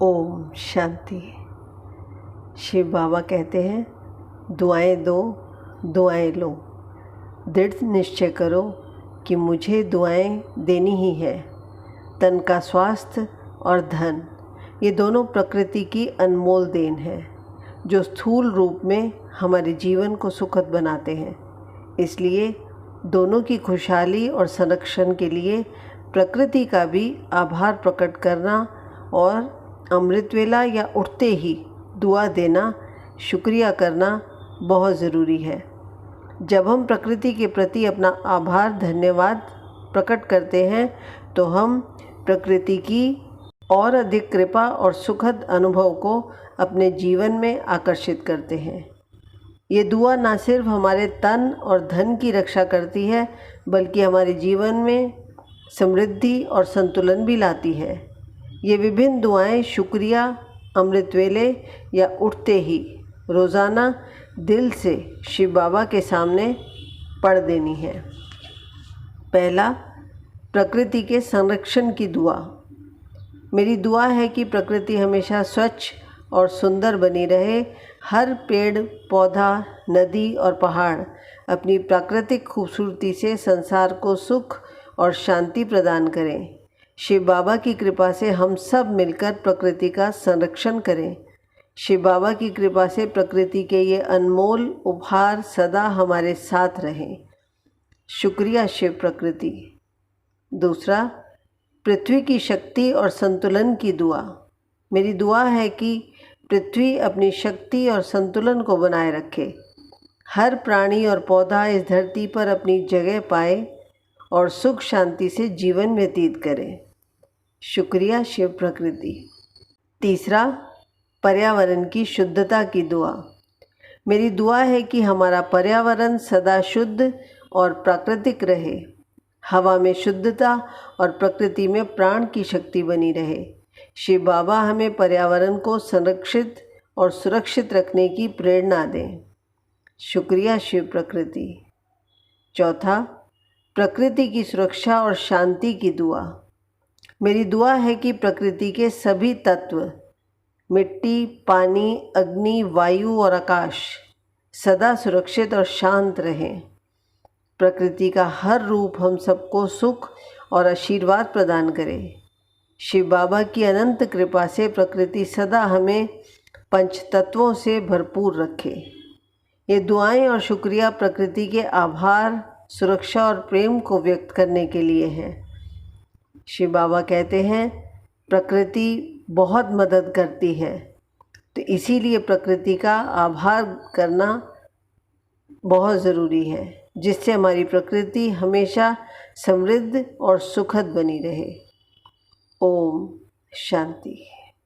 ओम शांति। शिव बाबा कहते हैं, दुआएं दो, दुआएं लो। दृढ़ निश्चय करो कि मुझे दुआएं देनी ही है। तन का स्वास्थ्य और धन, ये दोनों प्रकृति की अनमोल देन है, जो स्थूल रूप में हमारे जीवन को सुखद बनाते हैं। इसलिए दोनों की खुशहाली और संरक्षण के लिए प्रकृति का भी आभार प्रकट करना और अमृत वेला या उठते ही दुआ देना, शुक्रिया करना बहुत ज़रूरी है। जब हम प्रकृति के प्रति अपना आभार धन्यवाद प्रकट करते हैं तो हम प्रकृति की और अधिक कृपा और सुखद अनुभव को अपने जीवन में आकर्षित करते हैं। ये दुआ न सिर्फ हमारे तन और धन की रक्षा करती है, बल्कि हमारे जीवन में समृद्धि और संतुलन भी लाती है। ये विभिन्न दुआएं शुक्रिया, अमृत वेले या उठते ही रोज़ाना दिल से शिव बाबा के सामने पढ़ देनी है। पहला, प्रकृति के संरक्षण की दुआ। मेरी दुआ है कि प्रकृति हमेशा स्वच्छ और सुंदर बनी रहे। हर पेड़ पौधा, नदी और पहाड़ अपनी प्राकृतिक खूबसूरती से संसार को सुख और शांति प्रदान करें। शिव बाबा की कृपा से हम सब मिलकर प्रकृति का संरक्षण करें। शिव बाबा की कृपा से प्रकृति के ये अनमोल उपहार सदा हमारे साथ रहें। शुक्रिया शिव प्रकृति। दूसरा, पृथ्वी की शक्ति और संतुलन की दुआ। मेरी दुआ है कि पृथ्वी अपनी शक्ति और संतुलन को बनाए रखे। हर प्राणी और पौधा इस धरती पर अपनी जगह पाए और सुख शांति से जीवन व्यतीत करे। शुक्रिया शिव प्रकृति। तीसरा, पर्यावरण की शुद्धता की दुआ। मेरी दुआ है कि हमारा पर्यावरण सदा शुद्ध और प्राकृतिक रहे। हवा में शुद्धता और प्रकृति में प्राण की शक्ति बनी रहे। शिव बाबा हमें पर्यावरण को संरक्षित और सुरक्षित रखने की प्रेरणा दें। शुक्रिया शिव प्रकृति। चौथा, प्रकृति की सुरक्षा और शांति की दुआ। मेरी दुआ है कि प्रकृति के सभी तत्व, मिट्टी, पानी, अग्नि, वायु और आकाश सदा सुरक्षित और शांत रहें। प्रकृति का हर रूप हम सबको सुख और आशीर्वाद प्रदान करे। शिव बाबा की अनंत कृपा से प्रकृति सदा हमें पंच तत्वों से भरपूर रखे। ये दुआएं और शुक्रिया प्रकृति के आभार, सुरक्षा और प्रेम को व्यक्त करने के लिए हैं। शिव बाबा कहते हैं, प्रकृति बहुत मदद करती है, तो इसीलिए प्रकृति का आभार करना बहुत ज़रूरी है, जिससे हमारी प्रकृति हमेशा समृद्ध और सुखद बनी रहे। ओम शांति।